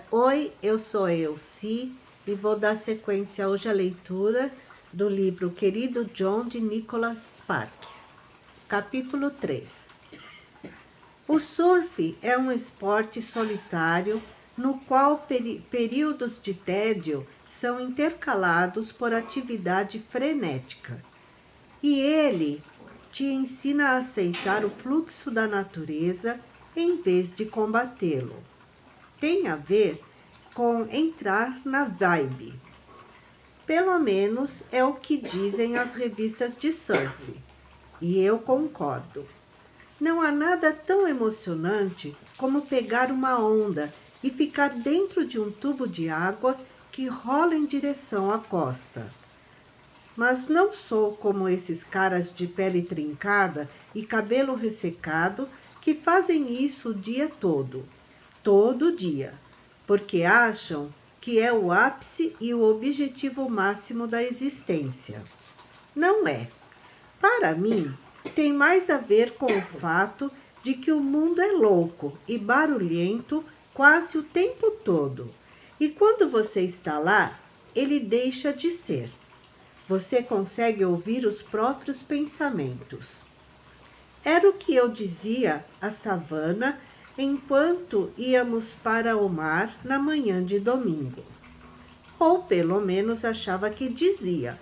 Oi, eu sou a Elci e vou dar sequência hoje à leitura do livro Querido John de Nicholas Sparks, capítulo 3. O surf é um esporte solitário no qual períodos de tédio são intercalados por atividade frenética. E ele te ensina a aceitar o fluxo da natureza em vez de combatê-lo. Tem a ver com entrar na vibe. Pelo menos é o que dizem as revistas de surf. E eu concordo. Não há nada tão emocionante como pegar uma onda e ficar dentro de um tubo de água que rola em direção à costa. Mas não sou como esses caras de pele trincada e cabelo ressecado que fazem isso o dia todo dia, porque acham que é o ápice e o objetivo máximo da existência. Não é. Para mim, tem mais a ver com o fato de que o mundo é louco e barulhento quase o tempo todo. E quando você está lá, ele deixa de ser. Você consegue ouvir os próprios pensamentos. Era o que eu dizia à Savannah enquanto íamos para o mar na manhã de domingo. Ou pelo menos achava que dizia,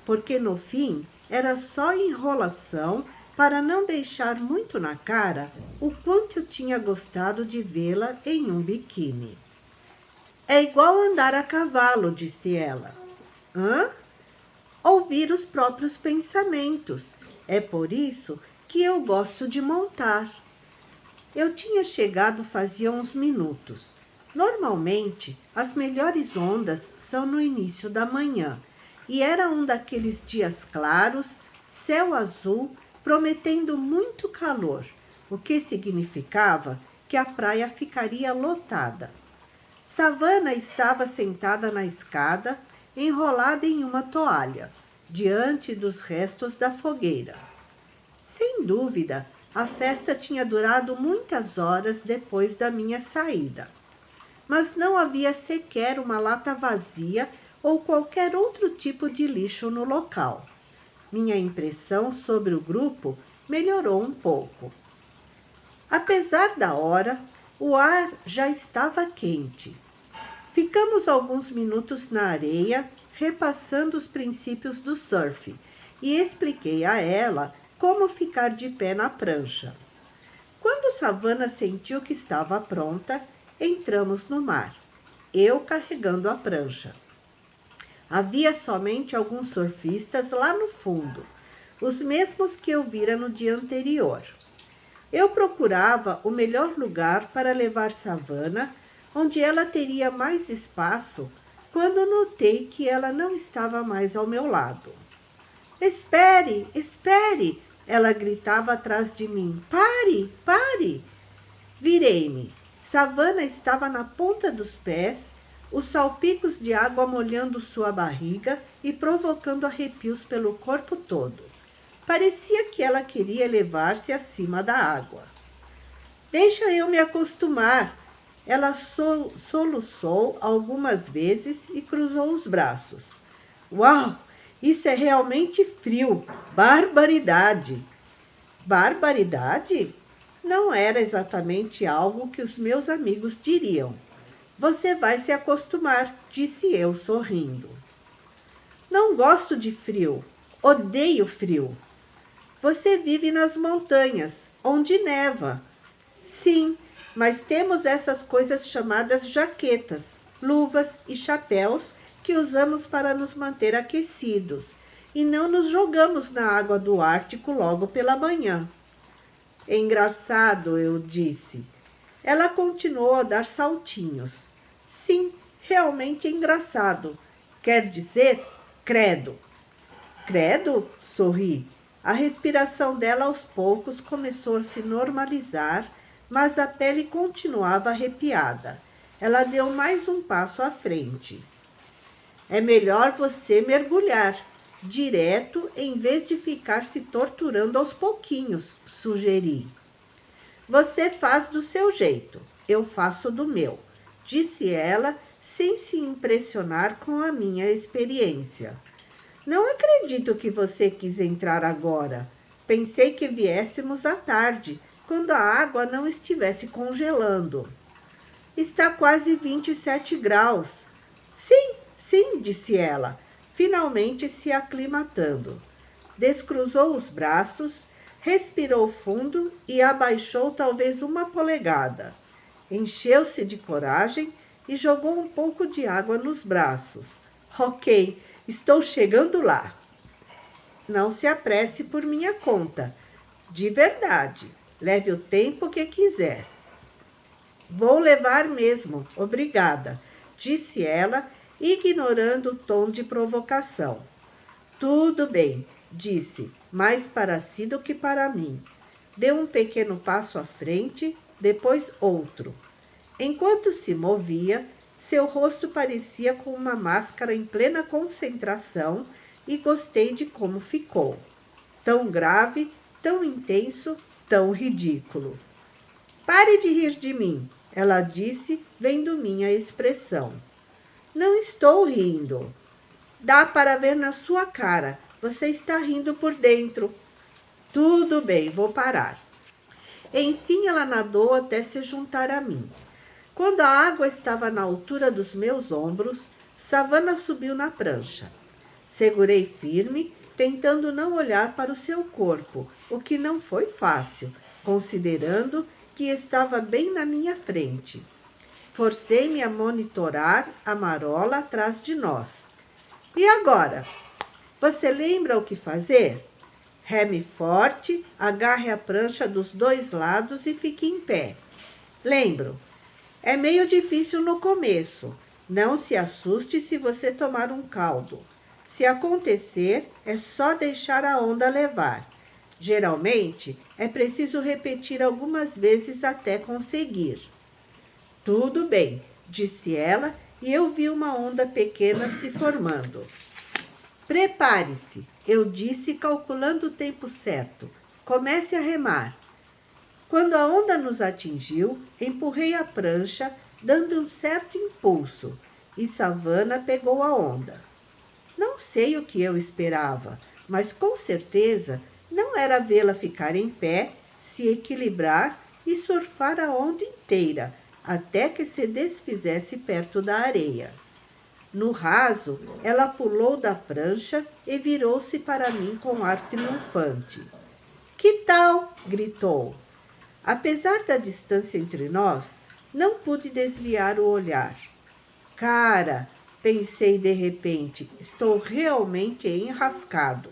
porque no fim era só enrolação para não deixar muito na cara o quanto eu tinha gostado de vê-la em um biquíni. É igual andar a cavalo, disse ela. Hã? Ouvir os próprios pensamentos. É por isso que eu gosto de montar. Eu tinha chegado fazia uns minutos. Normalmente, as melhores ondas são no início da manhã, e era um daqueles dias claros, céu azul, prometendo muito calor, o que significava que a praia ficaria lotada. Savannah estava sentada na escada, enrolada em uma toalha, diante dos restos da fogueira. Sem dúvida, a festa tinha durado muitas horas depois da minha saída. Mas não havia sequer uma lata vazia ou qualquer outro tipo de lixo no local. Minha impressão sobre o grupo melhorou um pouco. Apesar da hora, o ar já estava quente. Ficamos alguns minutos na areia, repassando os princípios do surf, e expliquei a ela como ficar de pé na prancha. Quando Savannah sentiu que estava pronta, entramos no mar, eu carregando a prancha. Havia somente alguns surfistas lá no fundo, os mesmos que eu vira no dia anterior. Eu procurava o melhor lugar para levar Savannah, onde ela teria mais espaço, quando notei que ela não estava mais ao meu lado. Espere, espere! Ela gritava atrás de mim. Pare, pare! Virei-me. Savannah estava na ponta dos pés, os salpicos de água molhando sua barriga e provocando arrepios pelo corpo todo. Parecia que ela queria elevar-se acima da água. Deixa eu me acostumar. Ela soluçou algumas vezes e cruzou os braços. Uau! Isso é realmente frio. Barbaridade! Barbaridade? Não era exatamente algo que os meus amigos diriam. Você vai se acostumar, disse eu sorrindo. Não gosto de frio. Odeio frio. Você vive nas montanhas, onde neva. Sim, mas temos essas coisas chamadas jaquetas, luvas e chapéus que usamos para nos manter aquecidos e não nos jogamos na água do Ártico logo pela manhã. Engraçado, eu disse. Ela continuou a dar saltinhos. Sim, realmente engraçado. Quer dizer, credo. Credo? Sorri. A respiração dela aos poucos começou a se normalizar, mas a pele continuava arrepiada. Ela deu mais um passo à frente. É melhor você mergulhar direto em vez de ficar se torturando aos pouquinhos, sugeri. Você faz do seu jeito, eu faço do meu. disse ela, sem se impressionar com a minha experiência. Não acredito que você quis entrar agora. Pensei que viéssemos à tarde, quando a água não estivesse congelando. Está quase 27 graus. Sim, sim, disse ela, finalmente se aclimatando. Descruzou os braços, respirou fundo e abaixou talvez 1 polegada. Encheu-se de coragem e jogou um pouco de água nos braços. Ok, estou chegando lá. Não se apresse por minha conta. De verdade, leve o tempo que quiser. Vou levar mesmo, obrigada, disse ela, ignorando o tom de provocação. Tudo bem, disse, mais para si do que para mim. Deu um pequeno passo à frente, depois outro. Enquanto se movia, seu rosto parecia com uma máscara em plena concentração e gostei de como ficou. Tão grave, tão intenso, tão ridículo. Pare de rir de mim, ela disse, vendo minha expressão. Não estou rindo. Dá para ver na sua cara. Você está rindo por dentro. Tudo bem, vou parar. Enfim, ela nadou até se juntar a mim. Quando a água estava na altura dos meus ombros, Savana subiu na prancha. Segurei firme, tentando não olhar para o seu corpo, o que não foi fácil, considerando que estava bem na minha frente. Forcei-me a monitorar a marola atrás de nós. E agora? Você lembra o que fazer? Reme forte, agarre a prancha dos 2 lados e fique em pé. Lembro. É meio difícil no começo. Não se assuste se você tomar um caldo. Se acontecer, é só deixar a onda levar. Geralmente, é preciso repetir algumas vezes até conseguir. Tudo bem, disse ela, e eu vi uma onda pequena se formando. Prepare-se, eu disse, calculando o tempo certo. Comece a remar. Quando a onda nos atingiu, empurrei a prancha, dando um certo impulso, e Savana pegou a onda. Não sei o que eu esperava, mas com certeza não era vê-la ficar em pé, se equilibrar e surfar a onda inteira, até que se desfizesse perto da areia. No raso, ela pulou da prancha e virou-se para mim com ar triunfante. Que tal? Gritou. Apesar da distância entre nós, não pude desviar o olhar. Cara, pensei de repente, estou realmente enrascado.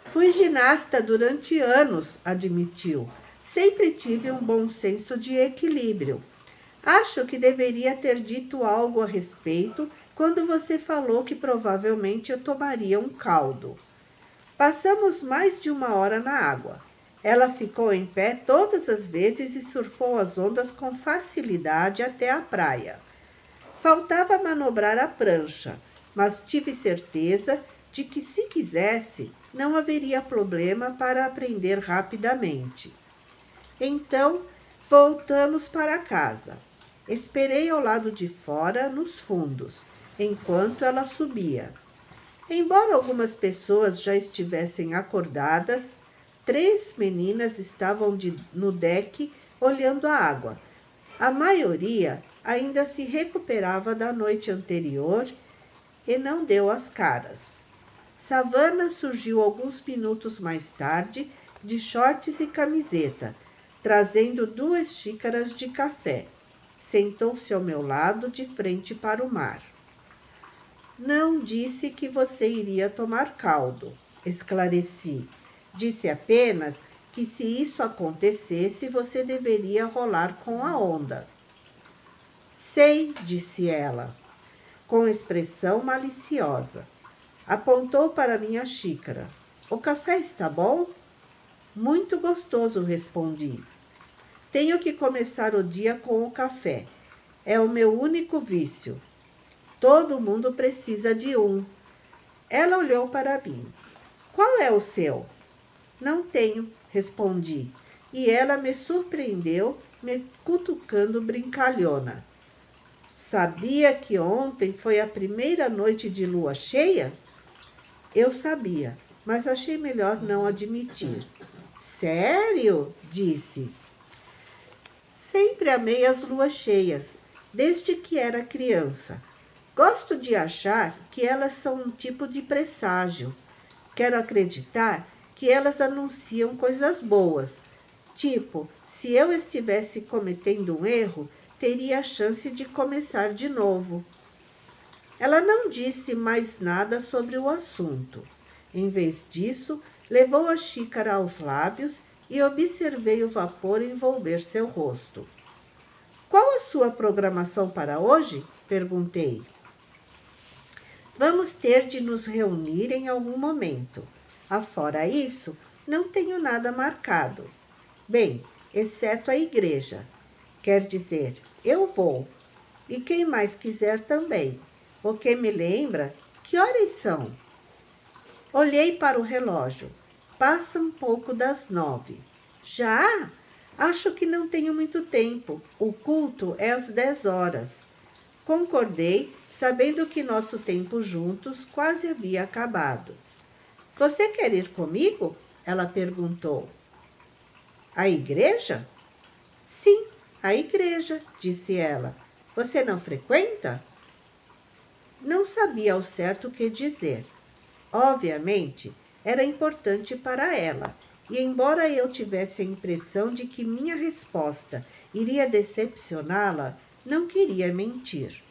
Fui ginasta durante anos, admitiu. Sempre tive um bom senso de equilíbrio. Acho que deveria ter dito algo a respeito quando você falou que provavelmente eu tomaria um caldo. Passamos mais de 1 hora na água. Ela ficou em pé todas as vezes e surfou as ondas com facilidade até a praia. Faltava manobrar a prancha, mas tive certeza de que, se quisesse, não haveria problema para aprender rapidamente. Então, voltamos para casa. Esperei ao lado de fora, nos fundos, enquanto ela subia. Embora algumas pessoas já estivessem acordadas, 3 meninas estavam no deck olhando a água. A maioria ainda se recuperava da noite anterior e não deu as caras. Savana surgiu alguns minutos mais tarde, de shorts e camiseta, trazendo 2 xícaras de café. Sentou-se ao meu lado, de frente para o mar. Não disse que você iria tomar caldo, esclareci. Disse apenas que, se isso acontecesse, você deveria rolar com a onda. Sei, disse ela, com expressão maliciosa. Apontou para minha xícara. O café está bom? Muito gostoso, respondi. Tenho que começar o dia com o café. É o meu único vício. Todo mundo precisa de um. Ela olhou para mim. Qual é o seu? Não tenho, respondi. E ela me surpreendeu me cutucando brincalhona. Sabia que ontem foi a primeira noite de lua cheia? Eu sabia, mas achei melhor não admitir. Sério? Disse. Sempre amei as luas cheias, desde que era criança. Gosto de achar que elas são um tipo de presságio. Quero acreditar que elas anunciam coisas boas. Tipo, se eu estivesse cometendo um erro, teria a chance de começar de novo. Ela não disse mais nada sobre o assunto. Em vez disso, levou a xícara aos lábios e observei o vapor envolver seu rosto. Qual a sua programação para hoje? Perguntei. Vamos ter de nos reunir em algum momento. Afora isso, não tenho nada marcado. Bem, exceto a igreja. Quer dizer, eu vou. E quem mais quiser também. O que me lembra, que horas são? Olhei para o relógio. Passa um pouco das 9. Já? Acho que não tenho muito tempo. O culto é às 10 horas. Concordei, sabendo que nosso tempo juntos quase havia acabado. Você quer ir comigo? Ela perguntou. A igreja? Sim, a igreja, disse ela. Você não frequenta? Não sabia ao certo o que dizer. Obviamente, era importante para ela, e embora eu tivesse a impressão de que minha resposta iria decepcioná-la, não queria mentir.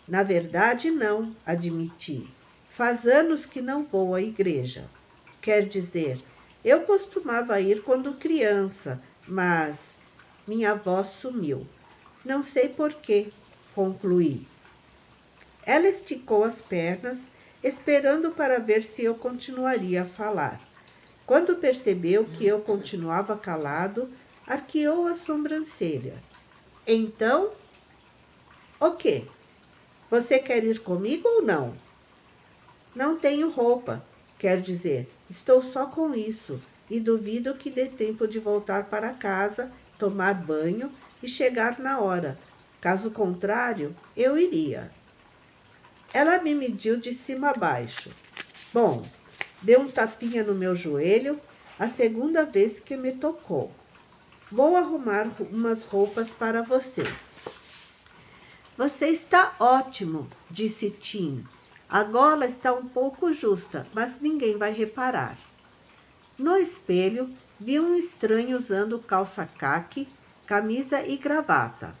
Na verdade, não, admiti. Faz anos que não vou à igreja. Quer dizer, eu costumava ir quando criança, mas minha voz sumiu. Não sei porquê, concluí. Ela esticou as pernas, esperando para ver se eu continuaria a falar. Quando percebeu que eu continuava calado, arqueou a sobrancelha. Então, o quê? Você quer ir comigo ou não? Não tenho roupa, quer dizer, estou só com isso e duvido que dê tempo de voltar para casa, tomar banho e chegar na hora. Caso contrário, eu iria. Ela me mediu de cima a baixo. Bom, deu um tapinha no meu joelho, a segunda vez que me tocou. Vou arrumar umas roupas para você. Você está ótimo, disse Tim. A gola está um pouco justa, mas ninguém vai reparar. No espelho, vi um estranho usando calça caque, camisa e gravata.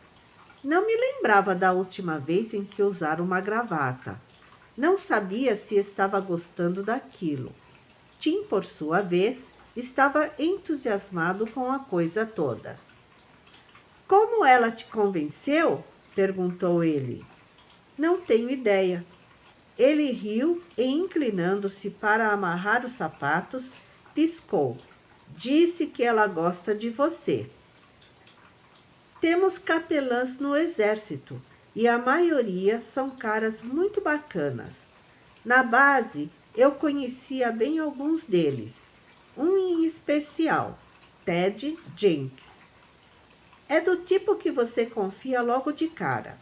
Não me lembrava da última vez em que usara uma gravata. Não sabia se estava gostando daquilo. Tim, por sua vez, estava entusiasmado com a coisa toda. Como ela te convenceu? Perguntou ele. Não tenho ideia. Ele riu e, inclinando-se para amarrar os sapatos, piscou. Disse que ela gosta de você. Temos capelãs no exército e a maioria são caras muito bacanas. Na base, eu conhecia bem alguns deles. Um em especial, Ted Jenks. É do tipo que você confia logo de cara.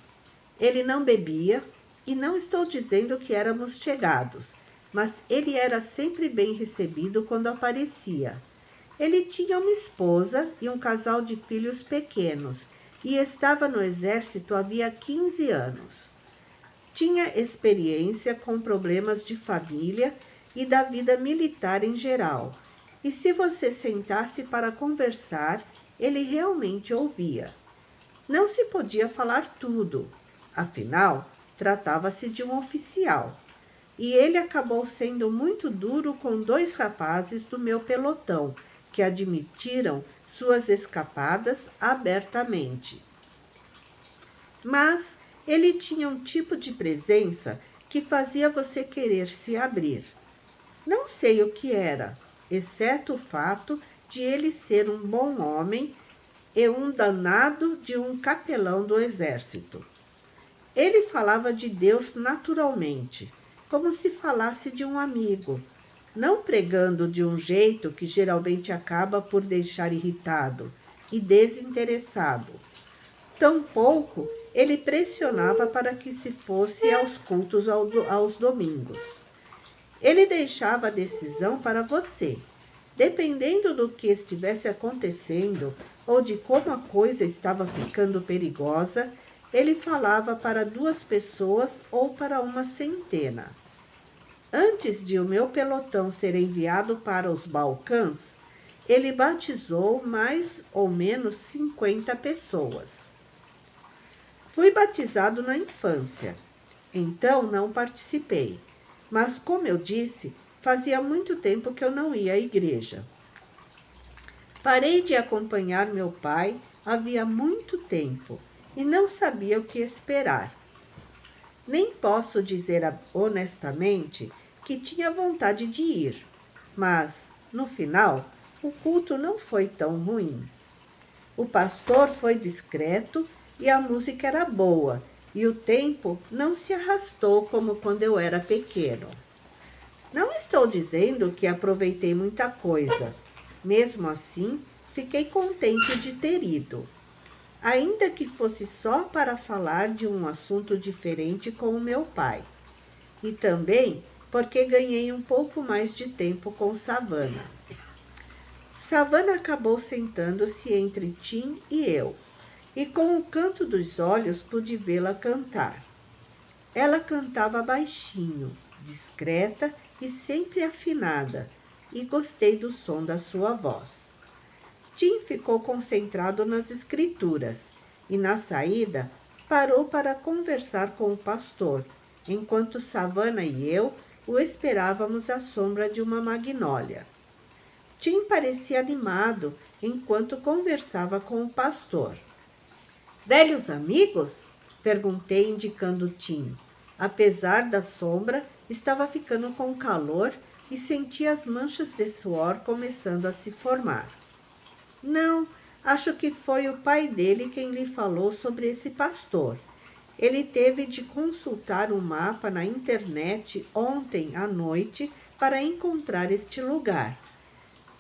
Ele não bebia, e não estou dizendo que éramos chegados, mas ele era sempre bem recebido quando aparecia. Ele tinha uma esposa e um casal de filhos pequenos, e estava no exército havia 15 anos. Tinha experiência com problemas de família e da vida militar em geral, e se você sentasse para conversar, ele realmente ouvia. Não se podia falar tudo, afinal, tratava-se de um oficial. E ele acabou sendo muito duro com 2 rapazes do meu pelotão, que admitiram suas escapadas abertamente. Mas ele tinha um tipo de presença que fazia você querer se abrir. Não sei o que era, exceto o fato de ele ser um bom homem e um danado de um capelão do exército. Ele falava de Deus naturalmente, como se falasse de um amigo, não pregando de um jeito que geralmente acaba por deixar irritado, e desinteressado. Tampouco ele pressionava para que se fosse aos cultos aos domingos. Ele deixava a decisão para você. Dependendo do que estivesse acontecendo ou de como a coisa estava ficando perigosa, ele falava para 2 pessoas ou para uma centena. Antes de o meu pelotão ser enviado para os Balcãs, ele batizou mais ou menos 50 pessoas. Fui batizado na infância, então não participei. Mas, como eu disse, fazia muito tempo que eu não ia à igreja. Parei de acompanhar meu pai havia muito tempo e não sabia o que esperar. Nem posso dizer honestamente que tinha vontade de ir, mas, no final, o culto não foi tão ruim. O pastor foi discreto e a música era boa, e o tempo não se arrastou como quando eu era pequeno. Não estou dizendo que aproveitei muita coisa. Mesmo assim, fiquei contente de ter ido. Ainda que fosse só para falar de um assunto diferente com o meu pai. E também porque ganhei um pouco mais de tempo com Savannah. Savannah acabou sentando-se entre Tim e eu, e com o canto dos olhos pude vê-la cantar. Ela cantava baixinho, discreta e sempre afinada, e gostei do som da sua voz. Tim ficou concentrado nas escrituras e, na saída, parou para conversar com o pastor, enquanto Savannah e eu o esperávamos à sombra de uma magnólia. Tim parecia animado enquanto conversava com o pastor. Velhos amigos? Perguntei, indicando Tim. Apesar da sombra, estava ficando com calor e sentia as manchas de suor começando a se formar. Não, acho que foi o pai dele quem lhe falou sobre esse pastor. Ele teve de consultar um mapa na internet ontem à noite para encontrar este lugar.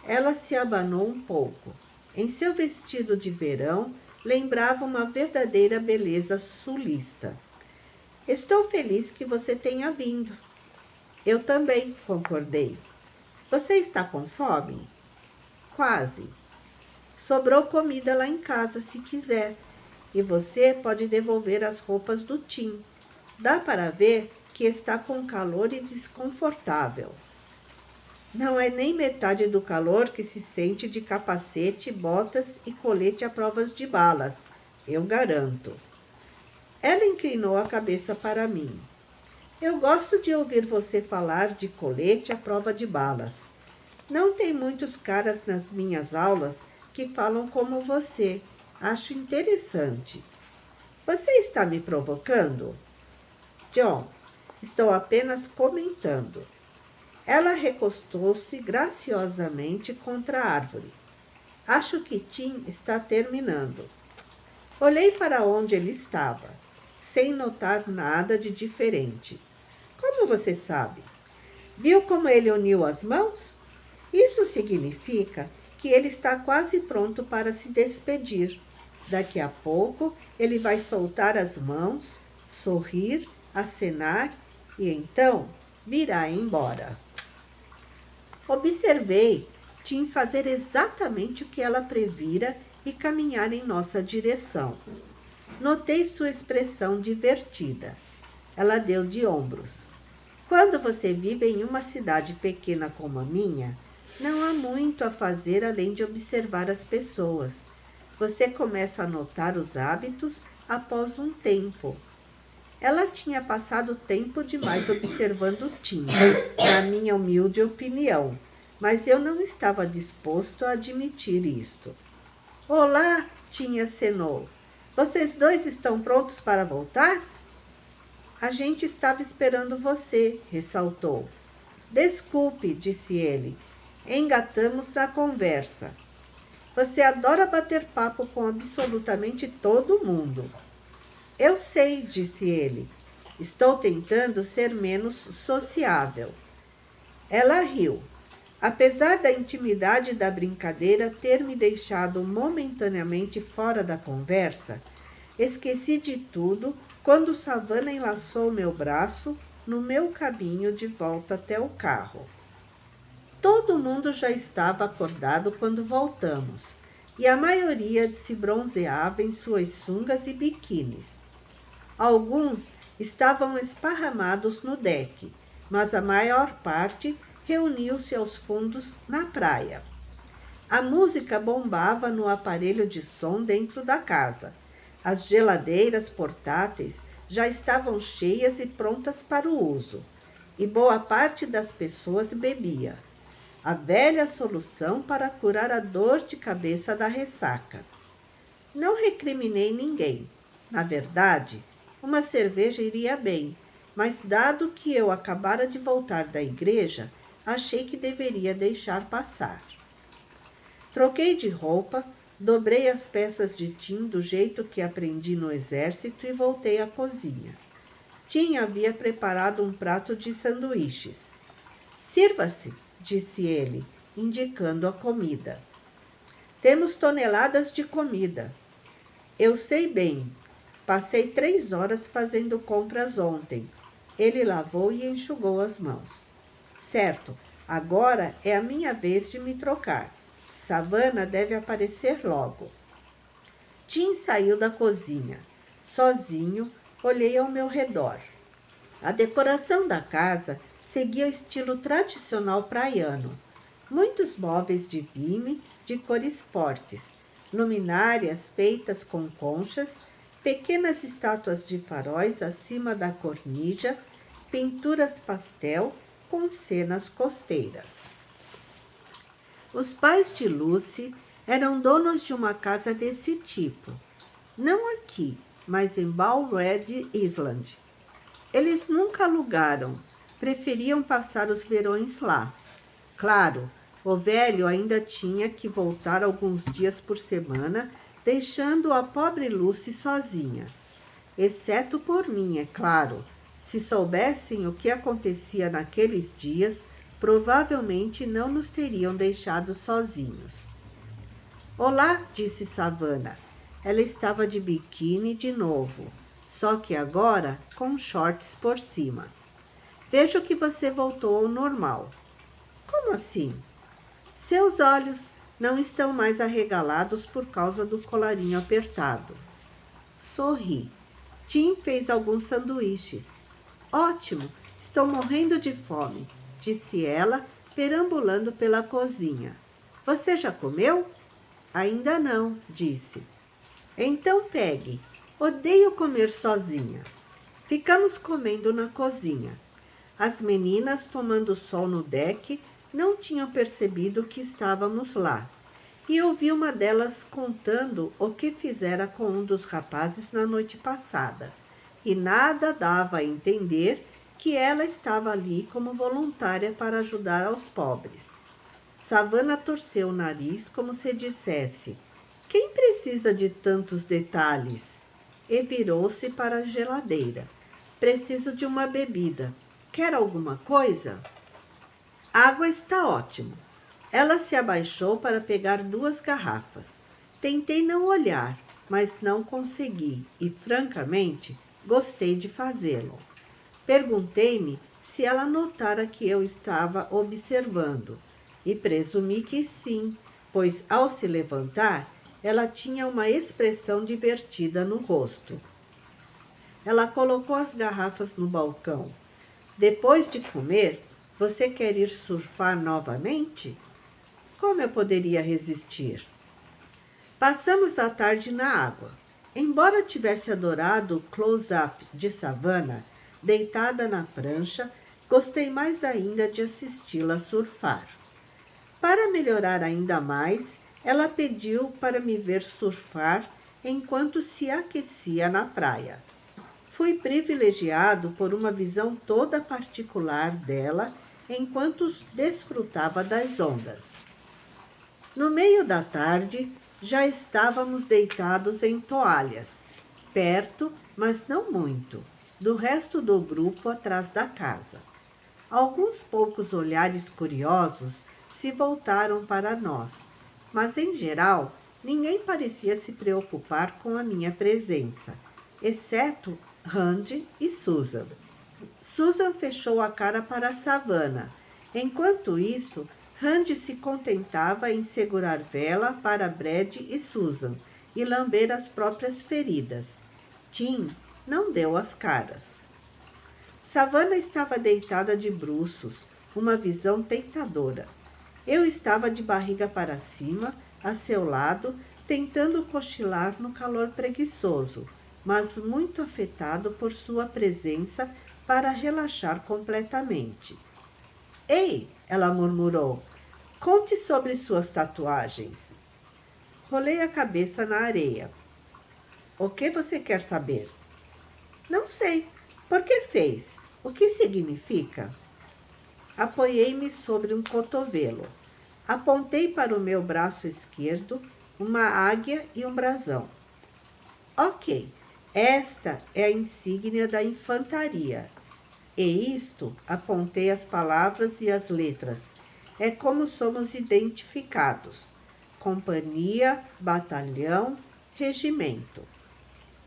Ela se abanou um pouco. Em seu vestido de verão, lembrava uma verdadeira beleza sulista. Estou feliz que você tenha vindo. Eu também, concordei. Você está com fome? Quase. Sobrou comida lá em casa, se quiser. E você pode devolver as roupas do Tim. Dá para ver que está com calor e desconfortável. Não é nem metade do calor que se sente de capacete, botas e colete à prova de balas, eu garanto. Ela inclinou a cabeça para mim. Eu gosto de ouvir você falar de colete à prova de balas. Não tem muitos caras nas minhas aulas que falam como você. Acho interessante. Você está me provocando? John, estou apenas comentando. Ela recostou-se graciosamente contra a árvore. Acho que Tim está terminando. Olhei para onde ele estava, sem notar nada de diferente. Como você sabe? Viu como ele uniu as mãos? Isso significa que ele está quase pronto para se despedir. Daqui a pouco, ele vai soltar as mãos, sorrir, acenar e então virá embora. Observei Tim fazer exatamente o que ela previra e caminhar em nossa direção. Notei sua expressão divertida. Ela deu de ombros. Quando você vive em uma cidade pequena como a minha, não há muito a fazer além de observar as pessoas. Você começa a notar os hábitos após um tempo. Ela tinha passado tempo demais observando Tim, na minha humilde opinião, mas eu não estava disposto a admitir isto. Olá, Tim acenou. Vocês dois estão prontos para voltar? A gente estava esperando você, ressaltou. Desculpe, disse ele. Engatamos na conversa. Você adora bater papo com absolutamente todo mundo. Eu sei, disse ele. Estou tentando ser menos sociável. Ela riu. Apesar da intimidade da brincadeira ter me deixado momentaneamente fora da conversa, esqueci de tudo quando Savana enlaçou meu braço no meu caminho de volta até o carro. Todo mundo já estava acordado quando voltamos, e a maioria se bronzeava em suas sungas e biquínis. Alguns estavam esparramados no deck, mas a maior parte reuniu-se aos fundos na praia. A música bombava no aparelho de som dentro da casa. As geladeiras portáteis já estavam cheias e prontas para o uso, e boa parte das pessoas bebia. A velha solução para curar a dor de cabeça da ressaca. Não recriminei ninguém. Na verdade, uma cerveja iria bem, mas dado que eu acabara de voltar da igreja, achei que deveria deixar passar. Troquei de roupa, dobrei as peças de Tim do jeito que aprendi no exército e voltei à cozinha. Tim havia preparado um prato de sanduíches. Sirva-se, disse ele, indicando a comida. Temos toneladas de comida. Eu sei bem. Passei 3 horas fazendo compras ontem. Ele lavou e enxugou as mãos. Certo, agora é a minha vez de me trocar. Savana deve aparecer logo. Tim saiu da cozinha. Sozinho, olhei ao meu redor. A decoração da casa seguia o estilo tradicional praiano. Muitos móveis de vime de cores fortes, luminárias feitas com conchas, pequenas estátuas de faróis acima da cornija, pinturas pastel com cenas costeiras. Os pais de Lucy eram donos de uma casa desse tipo. Não aqui, mas em Ballred Island. Eles nunca alugaram, preferiam passar os verões lá. Claro, o velho ainda tinha que voltar alguns dias por semana, deixando a pobre Lucy sozinha. Exceto por mim, é claro. Se soubessem o que acontecia naqueles dias, provavelmente não nos teriam deixado sozinhos. Olá, disse Savana. Ela estava de biquíni de novo, só que agora com shorts por cima. Vejo que você voltou ao normal. Como assim? Seus olhos não estão mais arregalados por causa do colarinho apertado. Sorri. Tim fez alguns sanduíches. Ótimo, estou morrendo de fome, disse ela, perambulando pela cozinha. Você já comeu? Ainda não, disse. Então pegue. Odeio comer sozinha. Ficamos comendo na cozinha. As meninas, tomando sol no deck, não tinham percebido que estávamos lá. E ouvi uma delas contando o que fizera com um dos rapazes na noite passada. E nada dava a entender que ela estava ali como voluntária para ajudar aos pobres. Savana torceu o nariz como se dissesse: quem precisa de tantos detalhes? E virou-se para a geladeira. Preciso de uma bebida. Quer alguma coisa? Água está ótimo. Ela se abaixou para pegar 2 garrafas. Tentei não olhar, mas não consegui e, francamente, gostei de fazê-lo. Perguntei-me se ela notara que eu estava observando e presumi que sim, pois ao se levantar, ela tinha uma expressão divertida no rosto. Ela colocou as garrafas no balcão. Depois de comer, você quer ir surfar novamente? Como eu poderia resistir? Passamos a tarde na água. Embora tivesse adorado o close-up de Savana, deitada na prancha, gostei mais ainda de assisti-la surfar. Para melhorar ainda mais, ela pediu para me ver surfar enquanto se aquecia na praia. Fui privilegiado por uma visão toda particular dela enquanto desfrutava das ondas. No meio da tarde, já estávamos deitados em toalhas, perto, mas não muito, do resto do grupo atrás da casa. Alguns poucos olhares curiosos se voltaram para nós, mas em geral ninguém parecia se preocupar com a minha presença, exceto Randy e Susan. Susan fechou a cara para a savana. Enquanto isso, Randy se contentava em segurar vela para Brad e Susan e lamber as próprias feridas. Tim não deu as caras. Savana estava deitada de bruços, uma visão tentadora. Eu estava de barriga para cima, a seu lado, tentando cochilar no calor preguiçoso, mas muito afetado por sua presença para relaxar completamente. Ei, ela murmurou, conte sobre suas tatuagens. Rolei a cabeça na areia. O que você quer saber? Não sei. Por que fez? O que significa? Apoiei-me sobre um cotovelo. Apontei para o meu braço esquerdo uma águia e um brasão. Ok, esta é a insígnia da infantaria. E isto, apontei as palavras e as letras, é como somos identificados. Companhia, batalhão, regimento.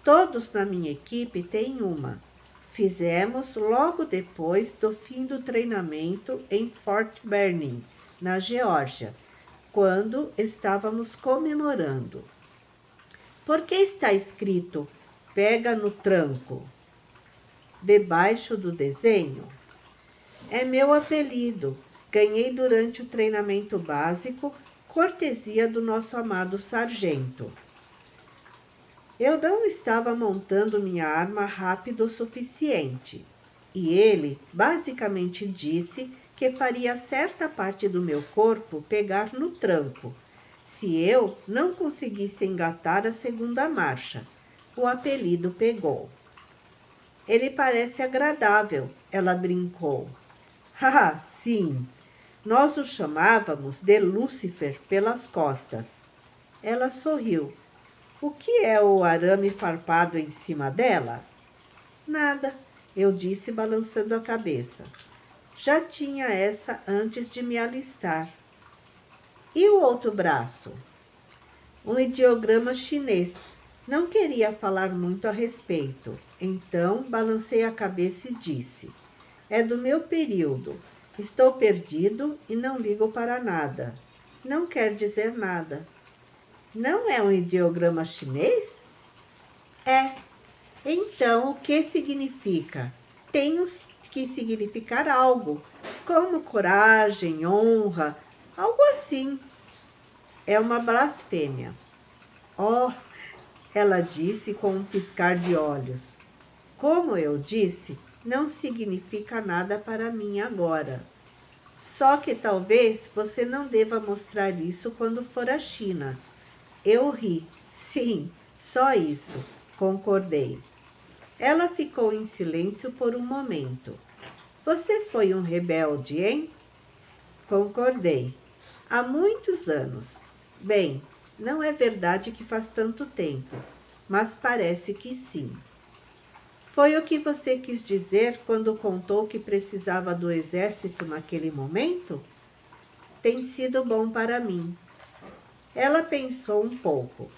Todos na minha equipe têm uma. Fizemos logo depois do fim do treinamento em Fort Benning, na Geórgia, quando estávamos comemorando. Por que está escrito "pega no tranco" debaixo do desenho? É meu apelido. Ganhei durante o treinamento básico, cortesia do nosso amado sargento. Eu não estava montando minha arma rápido o suficiente, e ele basicamente disse que faria certa parte do meu corpo pegar no tranco, se eu não conseguisse engatar a segunda marcha. O apelido pegou. Ele parece agradável, ela brincou. Ah, sim, nós o chamávamos de Lúcifer pelas costas. Ela sorriu. O que é o arame farpado em cima dela? Nada, eu disse balançando a cabeça. Já tinha essa antes de me alistar. E o outro braço? Um ideograma chinês. Não queria falar muito a respeito, então balancei a cabeça e disse: é do meu período. Estou perdido e não ligo para nada. Não quer dizer nada. Não é um ideograma chinês? É. Então, o que significa? Tem que significar algo, como coragem, honra, algo assim. É uma blasfêmia. Oh, ela disse com um piscar de olhos. Como eu disse, não significa nada para mim agora. Só que talvez você não deva mostrar isso quando for à China. Eu ri. Sim, só isso, concordei. Ela ficou em silêncio por um momento. Você foi um rebelde, hein? Concordei. Há muitos anos. Bem, não é verdade que faz tanto tempo, mas parece que sim. Foi o que você quis dizer quando contou que precisava do exército naquele momento? Tem sido bom para mim. Ela pensou um pouco.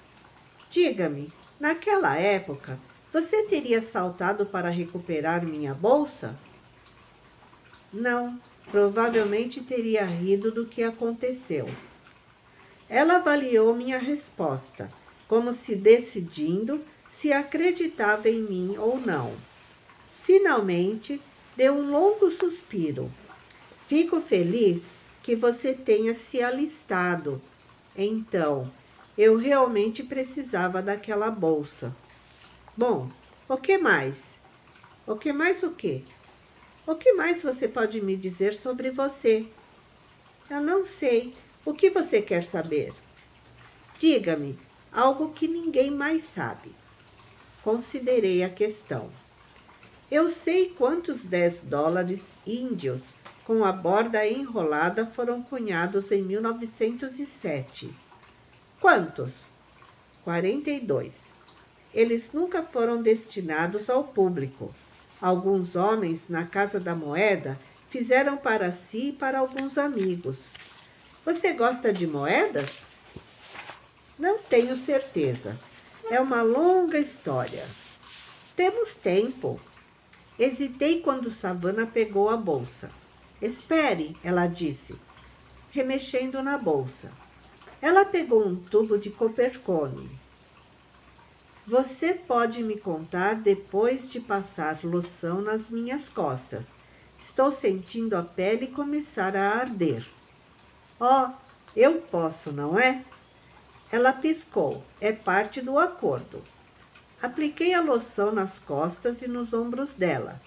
Diga-me, naquela época, você teria saltado para recuperar minha bolsa? Não, provavelmente teria rido do que aconteceu. Ela avaliou minha resposta, como se decidindo se acreditava em mim ou não. Finalmente, deu um longo suspiro. Fico feliz que você tenha se alistado. Então, eu realmente precisava daquela bolsa. Bom, o que mais? O que mais o quê? O que mais você pode me dizer sobre você? Eu não sei. O que você quer saber? Diga-me algo que ninguém mais sabe. Considerei a questão. Eu sei quantos $10 índios com a borda enrolada foram cunhados em 1907. Quantos? 42. Eles nunca foram destinados ao público. Alguns homens na Casa da Moeda fizeram para si e para alguns amigos. Você gosta de moedas? Não tenho certeza. É uma longa história. Temos tempo. Hesitei quando Savana pegou a bolsa. Espere, ela disse, remexendo na bolsa. Ela pegou um tubo de Coppercone. Você pode me contar depois de passar loção nas minhas costas. Estou sentindo a pele começar a arder. Oh, eu posso, não é? Ela piscou. É parte do acordo. Apliquei a loção nas costas e nos ombros dela.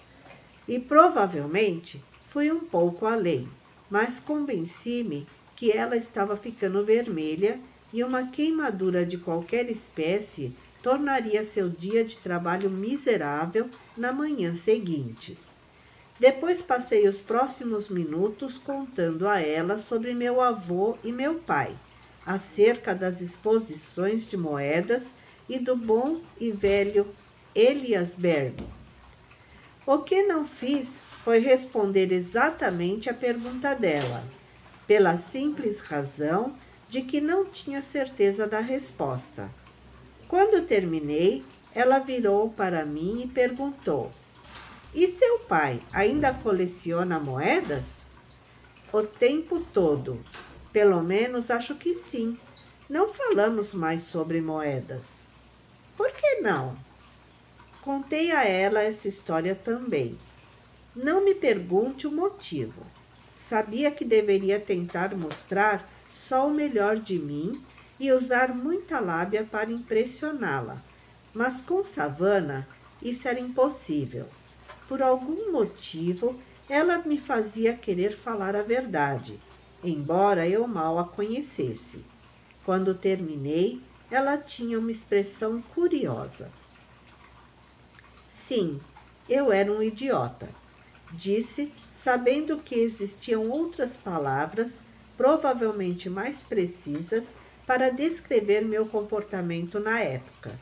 E provavelmente fui um pouco além, mas convenci-me que ela estava ficando vermelha e uma queimadura de qualquer espécie tornaria seu dia de trabalho miserável na manhã seguinte. Depois passei os próximos minutos contando a ela sobre meu avô e meu pai, acerca das exposições de moedas e do bom e velho Elias Berg. O que não fiz foi responder exatamente a pergunta dela, pela simples razão de que não tinha certeza da resposta. Quando terminei, ela virou para mim e perguntou: E seu pai ainda coleciona moedas? O tempo todo. Pelo menos acho que sim. Não falamos mais sobre moedas. Por que não? Contei a ela essa história também. Não me pergunte o motivo. Sabia que deveria tentar mostrar só o melhor de mim e usar muita lábia para impressioná-la. Mas com Savana isso era impossível. Por algum motivo, ela me fazia querer falar a verdade, embora eu mal a conhecesse. Quando terminei, ela tinha uma expressão curiosa. Sim, eu era um idiota, disse, sabendo que existiam outras palavras, provavelmente mais precisas, para descrever meu comportamento na época.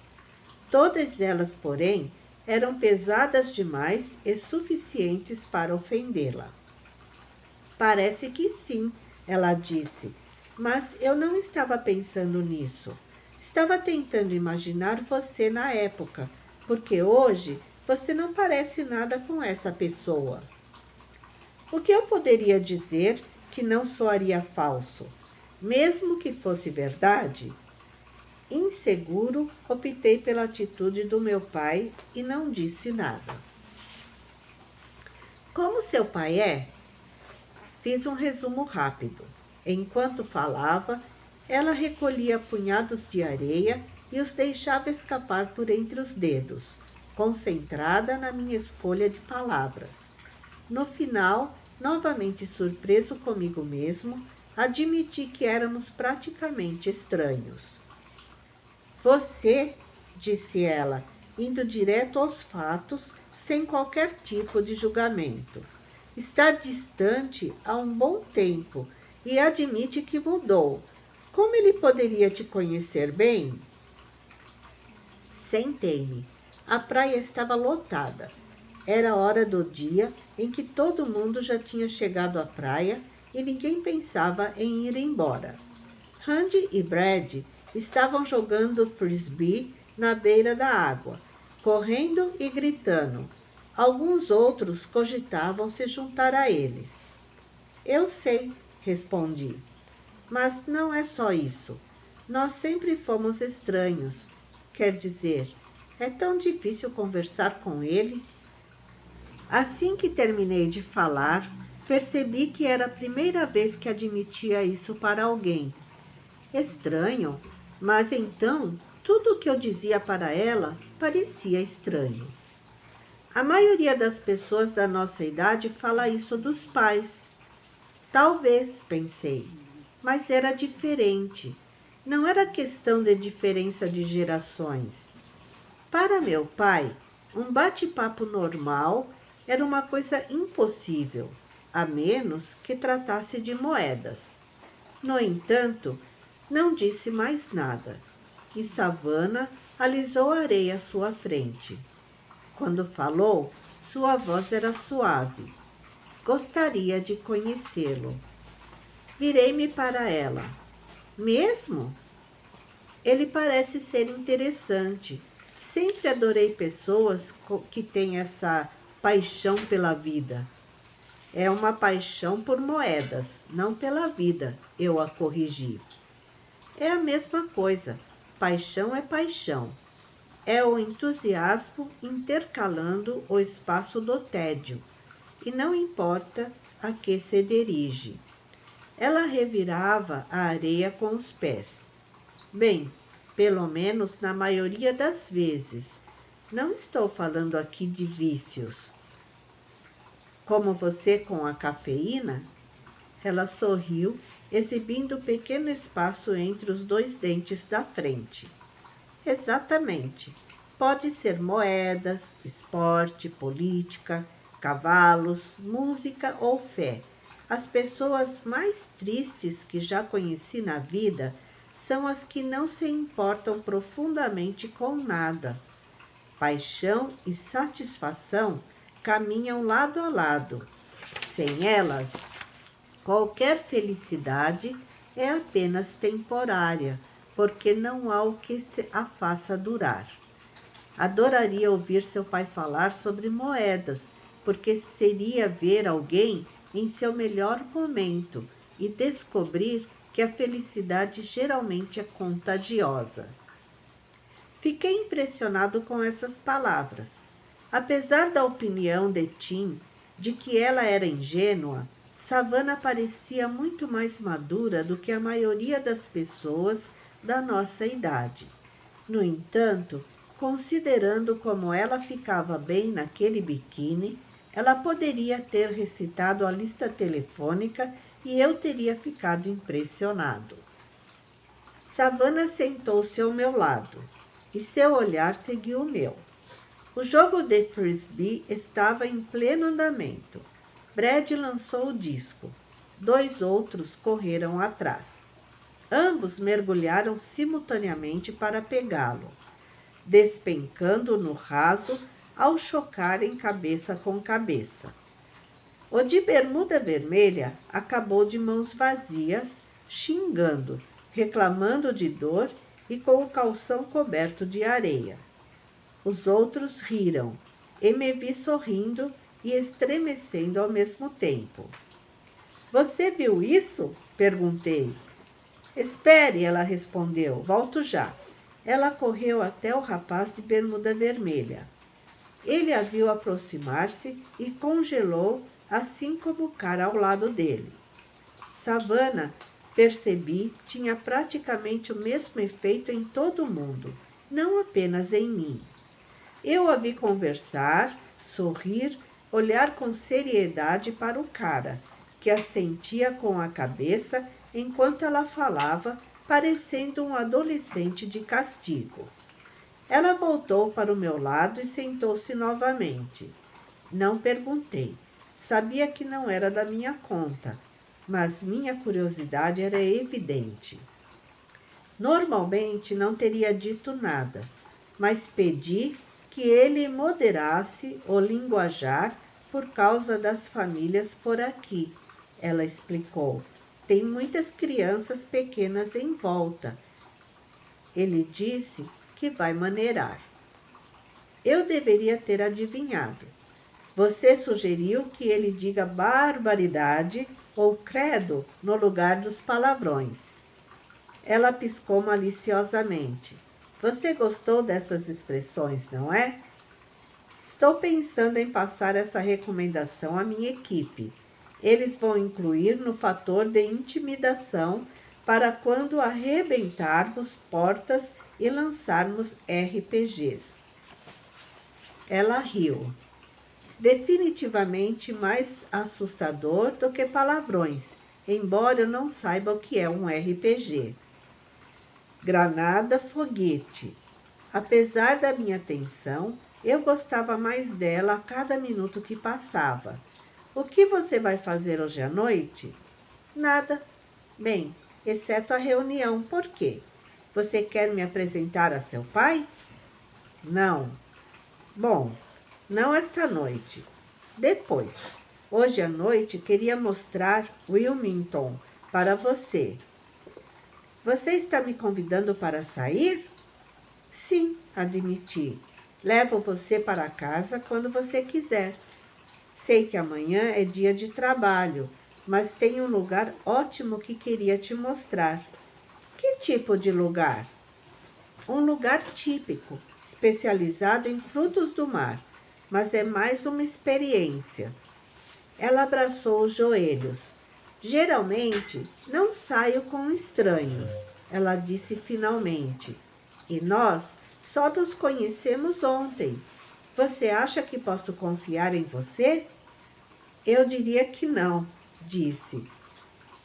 Todas elas, porém, eram pesadas demais e suficientes para ofendê-la. Parece que sim, ela disse, mas eu não estava pensando nisso. Estava tentando imaginar você na época, porque hoje você não parece nada com essa pessoa. O que eu poderia dizer que não soaria falso? Mesmo que fosse verdade? Inseguro, optei pela atitude do meu pai e não disse nada. Como seu pai é? Fiz um resumo rápido. Enquanto falava, ela recolhia punhados de areia e os deixava escapar por entre os dedos, concentrada na minha escolha de palavras. No final, novamente surpreso comigo mesmo, admiti que éramos praticamente estranhos. Você, disse ela, indo direto aos fatos, sem qualquer tipo de julgamento, está distante há um bom tempo e admite que mudou. Como ele poderia te conhecer bem? Sentei-me. A praia estava lotada. Era a hora do dia em que todo mundo já tinha chegado à praia e ninguém pensava em ir embora. Randy e Brad estavam jogando frisbee na beira da água, correndo e gritando. Alguns outros cogitavam se juntar a eles. Eu sei, respondi. Mas não é só isso. Nós sempre fomos estranhos. Quer dizer, é tão difícil conversar com ele. Assim que terminei de falar, percebi que era a primeira vez que admitia isso para alguém. Estranho, mas então tudo o que eu dizia para ela parecia estranho. A maioria das pessoas da nossa idade fala isso dos pais. Talvez, pensei, mas era diferente. Não era questão de diferença de gerações. Para meu pai, um bate-papo normal era uma coisa impossível, a menos que tratasse de moedas. No entanto, não disse mais nada, e Savana alisou a areia à sua frente. Quando falou, sua voz era suave. Gostaria de conhecê-lo. Virei-me para ela. Mesmo? Ele parece ser interessante. Sempre adorei pessoas que têm essa paixão pela vida. É uma paixão por moedas, não pela vida, eu a corrigi. É a mesma coisa. Paixão é paixão. É o entusiasmo intercalando o espaço do tédio, e não importa a que se dirige. Ela revirava a areia com os pés. Bem, pelo menos na maioria das vezes. Não estou falando aqui de vícios. Como você com a cafeína? Ela sorriu, exibindo um pequeno espaço entre os dois dentes da frente. Exatamente. Pode ser moedas, esporte, política, cavalos, música ou fé. As pessoas mais tristes que já conheci na vida são as que não se importam profundamente com nada. Paixão e satisfação caminham lado a lado. Sem elas, qualquer felicidade é apenas temporária, porque não há o que a faça durar. Adoraria ouvir seu pai falar sobre moedas, porque seria ver alguém em seu melhor momento e descobrir que a felicidade geralmente é contagiosa. Fiquei impressionado com essas palavras. Apesar da opinião de Tim de que ela era ingênua, Savannah parecia muito mais madura do que a maioria das pessoas da nossa idade. No entanto, considerando como ela ficava bem naquele biquíni, ela poderia ter recitado a lista telefônica e eu teria ficado impressionado. Savannah sentou-se ao meu lado e seu olhar seguiu o meu. O jogo de frisbee estava em pleno andamento. Brad lançou o disco. 2 outros correram atrás. Ambos mergulharam simultaneamente para pegá-lo, despencando no raso ao chocarem cabeça com cabeça. O de bermuda vermelha acabou de mãos vazias, xingando, reclamando de dor e com o calção coberto de areia. Os outros riram, e me vi sorrindo e estremecendo ao mesmo tempo. Você viu isso? Perguntei. Espere, ela respondeu. Volto já. Ela correu até o rapaz de bermuda vermelha. Ele a viu aproximar-se e congelou, assim como o cara ao lado dele. Savannah, percebi, tinha praticamente o mesmo efeito em todo mundo, não apenas em mim. Eu a vi conversar, sorrir, olhar com seriedade para o cara, que assentia com a cabeça enquanto ela falava, parecendo um adolescente de castigo. Ela voltou para o meu lado e sentou-se novamente. Não perguntei. Sabia que não era da minha conta, mas minha curiosidade era evidente. Normalmente não teria dito nada, mas pedi que ele moderasse o linguajar por causa das famílias por aqui. Ela explicou. Tem muitas crianças pequenas em volta. Ele disse que vai maneirar. Eu deveria ter adivinhado. Você sugeriu que ele diga barbaridade ou credo no lugar dos palavrões. Ela piscou maliciosamente. Você gostou dessas expressões, não é? Estou pensando em passar essa recomendação à minha equipe. Eles vão incluir no fator de intimidação para quando arrebentarmos portas e lançarmos RPGs. Ela riu. Definitivamente mais assustador do que palavrões, embora eu não saiba o que é um RPG. Granada foguete. Apesar da minha tensão, eu gostava mais dela a cada minuto que passava. O que você vai fazer hoje à noite? Nada. Bem, exceto a reunião. Por quê? Você quer me apresentar a seu pai? Não. Bom, não esta noite. Depois. Hoje à noite queria mostrar Wilmington para você. Você está me convidando para sair? Sim, admiti. Levo você para casa quando você quiser. Sei que amanhã é dia de trabalho, mas tem um lugar ótimo que queria te mostrar. Que tipo de lugar? Um lugar típico, especializado em frutos do mar, mas é mais uma experiência. Ela abraçou os joelhos. Geralmente não saio com estranhos, ela disse finalmente. E nós só nos conhecemos ontem. Você acha que posso confiar em você? Eu diria que não, disse.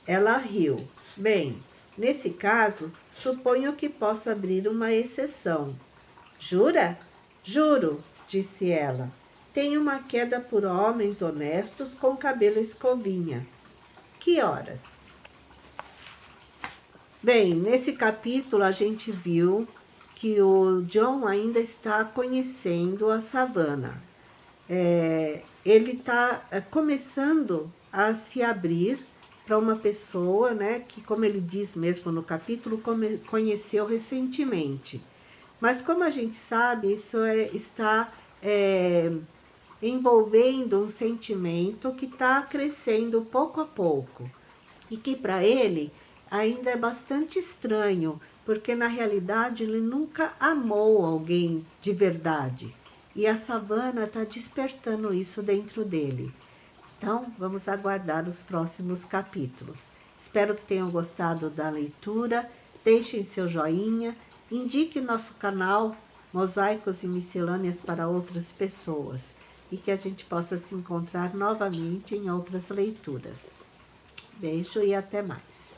Ela riu. Bem, nesse caso, suponho que possa abrir uma exceção. Jura? Juro, disse ela. Tenho uma queda por homens honestos com cabelo escovinha. Que horas? Bem, nesse capítulo a gente viu que o John ainda está conhecendo a Savannah. Ele está começando a se abrir para uma pessoa, né, que, como ele diz mesmo no capítulo, conheceu recentemente. Mas como a gente sabe, isso está envolvendo um sentimento que está crescendo pouco a pouco. E que para ele ainda é bastante estranho, porque na realidade ele nunca amou alguém de verdade. E a Savannah está despertando isso dentro dele. Então, vamos aguardar os próximos capítulos. Espero que tenham gostado da leitura. Deixem seu joinha. Indique nosso canal Mosaicos e Miscelâneas para outras pessoas. E que a gente possa se encontrar novamente em outras leituras. Beijo e até mais.